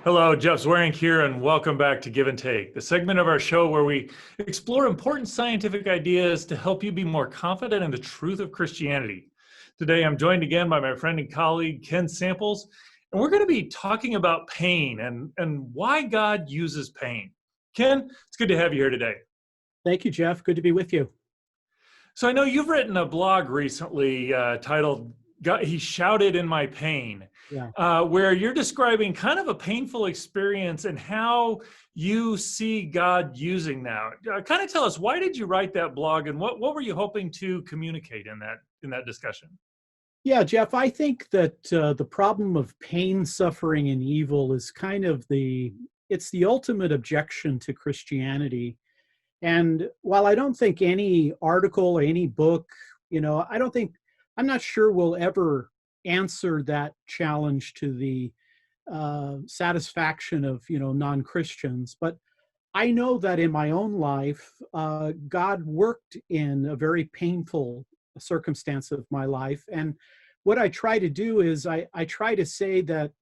Hello, Jeff Zwarenk here, and welcome back to Give and Take, the segment of our show where we explore important scientific ideas to help you be more confident in the truth of Christianity. Today, I'm joined again by my friend and colleague, Ken Samples, and we're going to be talking about pain and why God uses pain. Ken, it's good to have you here today. Thank you, Jeff. Good to be with you. So I know you've written a blog recently titled He Shouted in My Pain, Yeah. where you're describing kind of a painful experience and how you see God using that. Kind of tell us, why did you write that blog, and what were you hoping to communicate in that discussion? Yeah, Jeff, I think that the problem of pain, suffering, and evil is kind of it's the ultimate objection to Christianity. And while I don't think any article or any book, I'm not sure we'll ever answer that challenge to the satisfaction of, non-Christians. But I know that in my own life, God worked in a very painful circumstance of my life. And what I try to do is I try to say that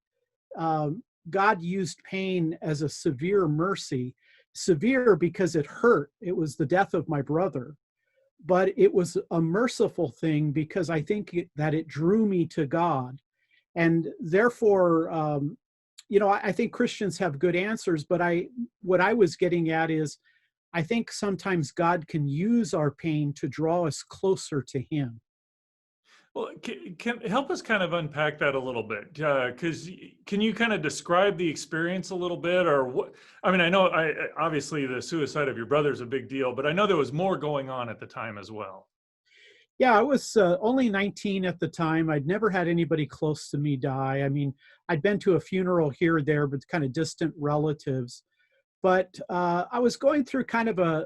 God used pain as a severe mercy. Severe because it hurt. It was the death of my brother. But it was a merciful thing because I think that it drew me to God. And therefore, I think Christians have good answers, but what I was getting at is I think sometimes God can use our pain to draw us closer to Him. Well, can help us kind of unpack that a little bit, because can you kind of describe the experience a little bit, or what? I mean, I know obviously the suicide of your brother is a big deal, but I know there was more going on at the time as well. Yeah, I was only 19 at the time. I'd never had anybody close to me die. I mean, I'd been to a funeral here or there, but kind of distant relatives. But I was going through kind of a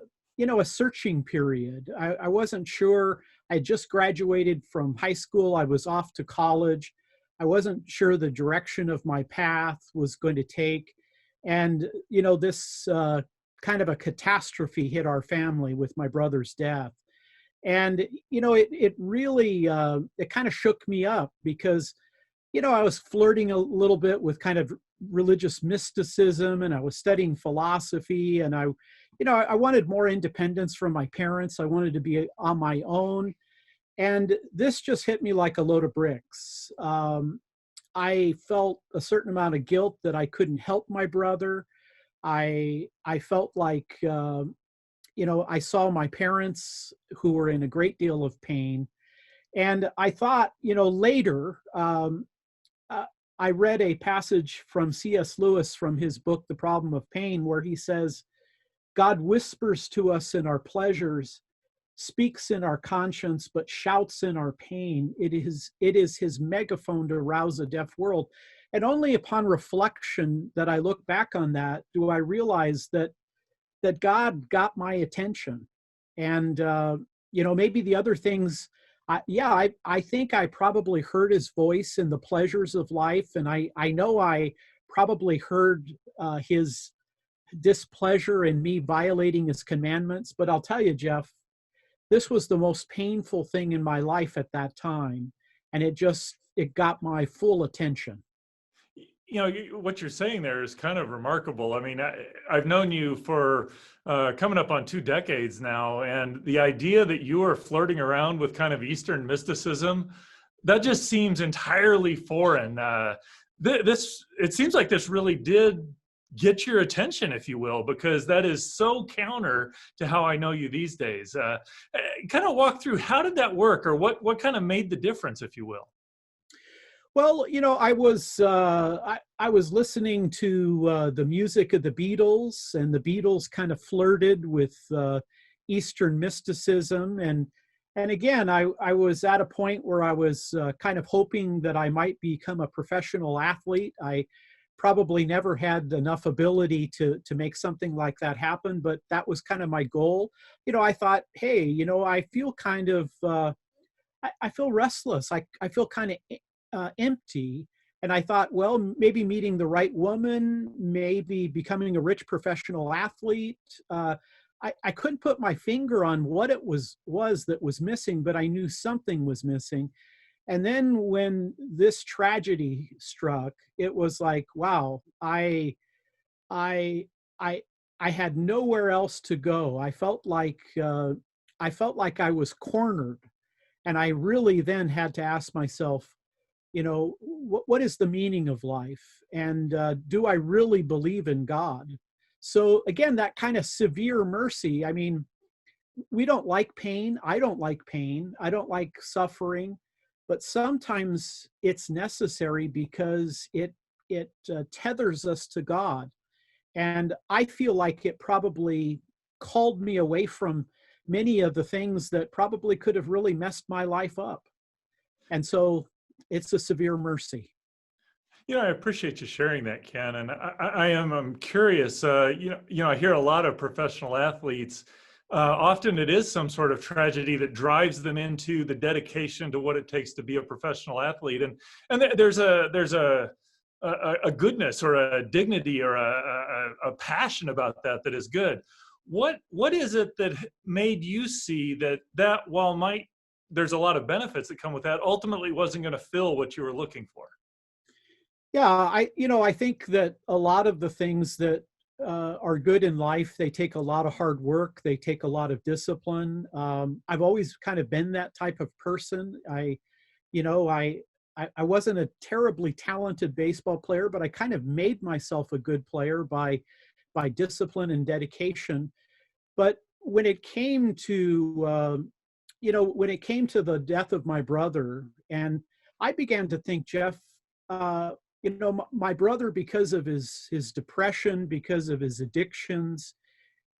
searching period. I wasn't sure. I had just graduated from high school. I was off to college. I wasn't sure the direction of my path was going to take. And, this kind of a catastrophe hit our family with my brother's death. And, it really, it kind of shook me up because, I was flirting a little bit with kind of religious mysticism, and I was studying philosophy, and I wanted more independence from my parents. I wanted to be on my own. And this just hit me like a load of bricks. I felt a certain amount of guilt that I couldn't help my brother. I felt like, I saw my parents who were in a great deal of pain. And I thought, later, I read a passage from C.S. Lewis from his book, The Problem of Pain, where he says, God whispers to us in our pleasures, speaks in our conscience, but shouts in our pain. It is his megaphone to rouse a deaf world. And only upon reflection that I look back on that do I realize that God got my attention. And, maybe the other things, I think I probably heard his voice in the pleasures of life. And I know I probably heard his displeasure in me violating his commandments. But I'll tell you, Jeff, this was the most painful thing in my life at that time. And it got my full attention. What you're saying there is kind of remarkable. I mean, I've known you for coming up on 2 decades now, and the idea that you are flirting around with kind of Eastern mysticism, that just seems entirely foreign. It seems like this really did get your attention, if you will, because that is so counter to how I know you these days. Kind of walk through, how did that work, or what kind of made the difference, if you will? Well, I was listening to the music of the Beatles, and the Beatles kind of flirted with Eastern mysticism, and again, I was at a point where I was kind of hoping that I might become a professional athlete. I probably never had enough ability to make something like that happen, but that was kind of my goal. I thought, hey, I feel kind of I feel restless. I feel kind of empty. And I thought, well, maybe meeting the right woman, maybe becoming a rich professional athlete. I couldn't put my finger on what it was that was missing, but I knew something was missing. And then when this tragedy struck, it was like, wow, I I I had nowhere else to go. I felt like I was cornered, and I really then had to ask myself, what is the meaning of life, and do I really believe in God? So again, that kind of severe mercy. I mean, we don't like pain. I don't like pain. I don't like suffering, but sometimes it's necessary because it tethers us to God. And I feel like it probably called me away from many of the things that probably could have really messed my life up. And so it's a severe mercy. I appreciate you sharing that, Ken. And I'm curious. I hear a lot of professional athletes. Often it is some sort of tragedy that drives them into the dedication to what it takes to be a professional athlete. And there's a goodness or a dignity or a passion about that is good. What is it that made you see that while might there's a lot of benefits that come with that, ultimately wasn't going to fill what you were looking for? Yeah, I think that a lot of the things that are good in life, they take a lot of hard work. They take a lot of discipline. I've always kind of been that type of person. You know, I wasn't a terribly talented baseball player, but I kind of made myself a good player by discipline and dedication. But when it came to when it came to the death of my brother, and I began to think, Jeff, my brother, because of his depression, because of his addictions,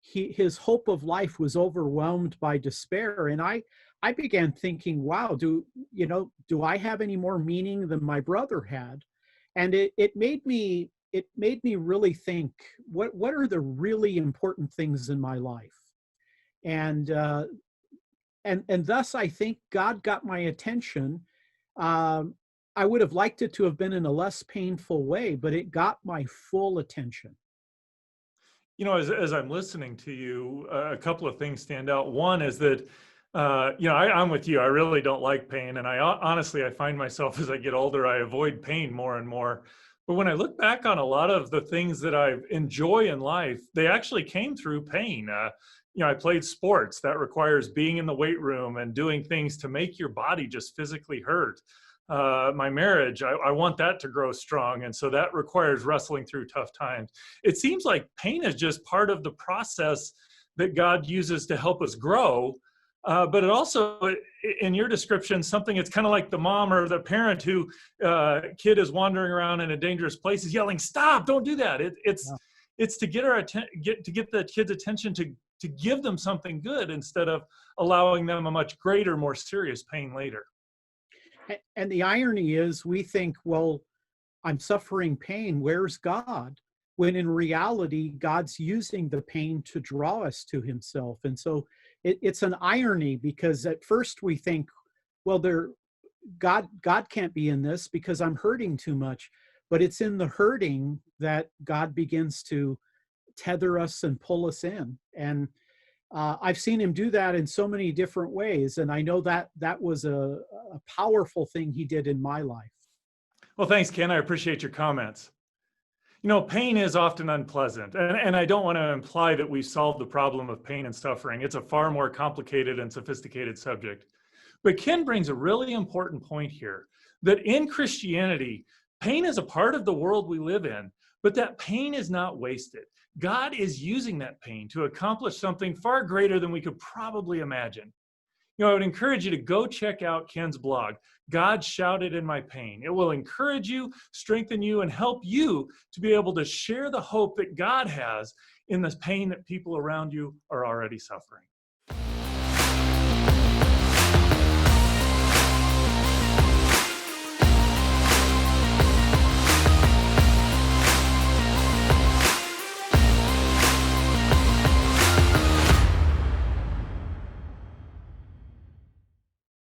his hope of life was overwhelmed by despair. And I began thinking, wow, do I have any more meaning than my brother had? And it made me really think, what are the really important things in my life? And and thus I think God got my attention. Um, I would have liked it to have been in a less painful way, but it got my full attention. As I'm listening to you, a couple of things stand out. One is that, I'm with you. I really don't like pain. And honestly, I find myself as I get older, I avoid pain more and more. But when I look back on a lot of the things that I enjoy in life, they actually came through pain. I played sports that requires being in the weight room and doing things to make your body just physically hurt. My marriage, I want that to grow strong. And so that requires wrestling through tough times. It seems like pain is just part of the process that God uses to help us grow. But it also, in your description, something it's kind of like the mom or the parent who kid is wandering around in a dangerous place is yelling, "Stop! Don't do that!" Yeah. It's to get our get the kid's attention to give them something good instead of allowing them a much greater, more serious pain later. And the irony is, we think, well, I'm suffering pain. Where's God? When in reality, God's using the pain to draw us to Himself. And so it's an irony, because at first we think, well, God can't be in this because I'm hurting too much. But it's in the hurting that God begins to tether us and pull us in. And I've seen Him do that in so many different ways. And I know that that was a powerful thing He did in my life. Well, thanks, Ken. I appreciate your comments. Pain is often unpleasant, and I don't want to imply that we've solved the problem of pain and suffering. It's a far more complicated and sophisticated subject. But Ken brings a really important point here, that in Christianity, pain is a part of the world we live in, but that pain is not wasted. God is using that pain to accomplish something far greater than we could probably imagine. I would encourage you to go check out Ken's blog, God Shouted in My Pain. It will encourage you, strengthen you, and help you to be able to share the hope that God has in this pain that people around you are already suffering.